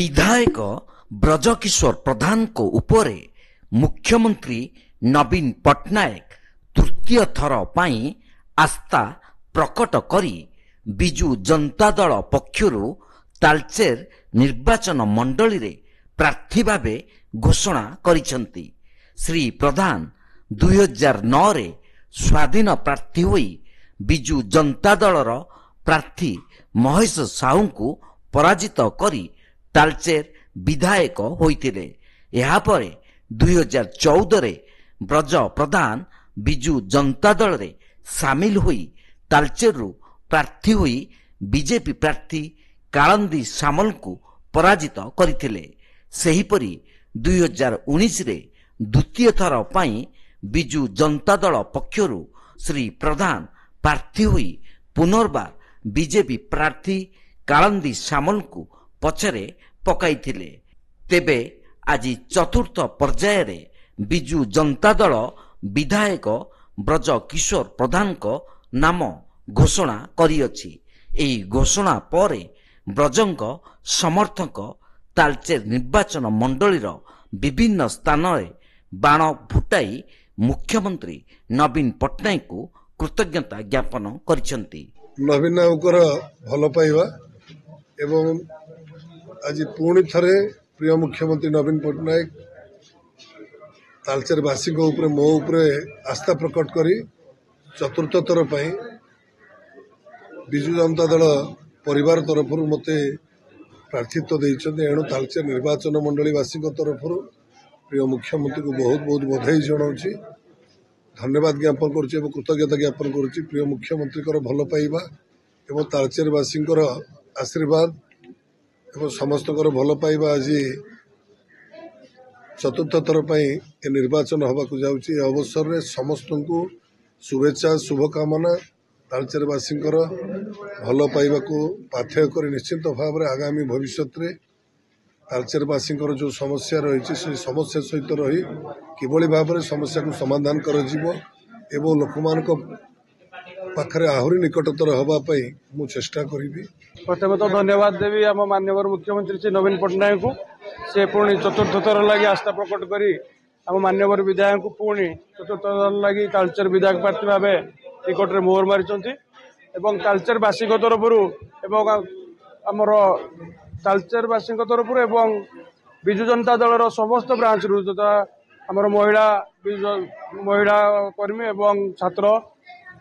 विधायक ब्रजकिशोर प्रधान को उपरे मुख्यमंत्री नवीन पट्टनायक तृतीय थर पाई आस्था प्रकट करी बिजु जनता दल पक्षरु तालचेर निर्वाचन मंडली रे प्रार्थी भावे घोषणा करिसंती। श्री प्रधान 2009 रे स्वाधीन प्रार्थी होई बिजु जनता दलर प्रार्थी महेश साहू को पराजित करी तालचेर विधायक होइतिले। एहा परे 2014 रे ब्रज प्रधान बिजु जनता दल रे सामिल होई तालचेरु प्रार्थी होई बीजेपी प्रार्थी कालंदी सामल को पराजित करथिले। सेहीपरि 2019 रे द्वितीय थर पाई बिजु जनता दल पक्षरु श्री प्रधान प्रार्थी होई पुनर्बार बीजेपी प्रार्थी कालंदी सामल को पछरे पकाइथिले। तेबे आज चतुर्थ पर्याय रे बिजु जनता दल विधायक ब्रज किशोर प्रधान को नाम घोषणा करिअछि। एही घोषणा परे ब्रजंक समर्थक तालचेर निर्वाचन मंडलीर विभिन्न स्थान रे बाण फुटाई मुख्यमंत्री नवीन पट्टनायक को कृतज्ञता ज्ञापन करिसंती। नवीन बाबूकर भल पाइबा एवं आज पुणी थरे प्रिय मुख्यमंत्री नवीन पट्टनायक तालचेर वासी मो उपरे आस्था प्रकट करी चतुर्थ थर पाई बिजु जनता दल परिवार तरफ मते प्रार्थित्व देइछन्ते। एणु तालचेर निर्वाचन मंडली वासी तरफ प्रिय मुख्यमंत्री को बहुत बहुत बधाई जनाऊँच, धन्यवाद ज्ञापन करुच्ची और कृतज्ञता ज्ञापन करुच्ची। प्रिय मुख्यमंत्री भल पाइबा एवं तालचेर वासी आशीर्वाद एवं समस्त भल पाइबा आज चतुर्थ थर पर निर्वाचन हवा को जाउची। अवसर में समस्त को शुभेच्छा शुभकामना। तालचेर वासी भल पाइबा को पाथेय कर निश्चित भाव में आगामी भविष्य में तालचेर वासी जो समस्या रही से समस्या सहित रही किभली भाव में समस्या को समाधान कर लोक मान पाखरे आहरी निकटतर हवाई मु चेष्टा करी। प्रथम तो धन्यवाद देवी आम माननीय मुख्यमंत्री श्री नवीन पट्टनायक को से पुणी चतुर्थ थर लगी आस्था प्रकट करी आम माननीय विधायक को पुणी चतुर्थ थर लगी तालचेर विधायक प्रार्थी भाव टिकट मोहर मारी तालचेर वासी तरफ आमर तालचेर वासी तरफ बिजु जनता दलर समस्त ब्रांच रु तथा आमर महिला कर्मी एवं छात्र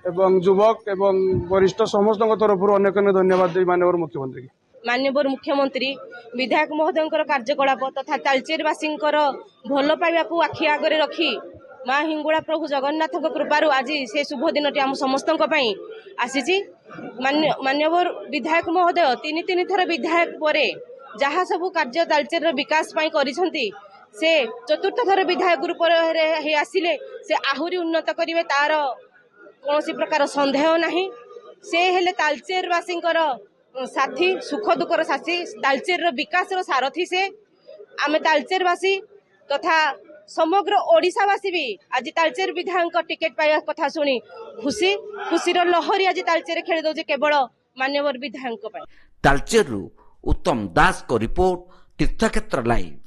एवं युवक एवं वरिष्ठ समस्त तरफ अनेक अनेक धन्यवाद देवी माननीय मुख्यमंत्री। माननीय मुख्यमंत्री विधायक महोदय कार्यकलाप तथा तालचेर वासी भल पाइबा को आखि आगे रखी माँ हिंगुला प्रभु जगन्नाथ कृपारू आज से शुभ दिन आम समस्त आसी। माननीय विधायक महोदय तीन थर विधायक परे जहाँ सब कार्य तालचेर विकास करिसेंती से चतुर्थ थर विधायक रूप आसिले से आहुरी उन्नत करेंगे तार कौन प्रकार संदेह नहीं। से हेले तालचेर वासी साथी सुख दुखर साथी तालचेर विकास सारथी से आमे तालचेर वासी तथा समग्र ओडिशावासी भी आज तालचेर विधायक टिकेट पाइबा कथा शुणी खुशी खुशीर लहरी आज तालचेर खेली दौजे केवल मान्यवर विधायक। तालचेर उत्तम दास को रिपोर्ट तीर्थक्षेत्र लाइव।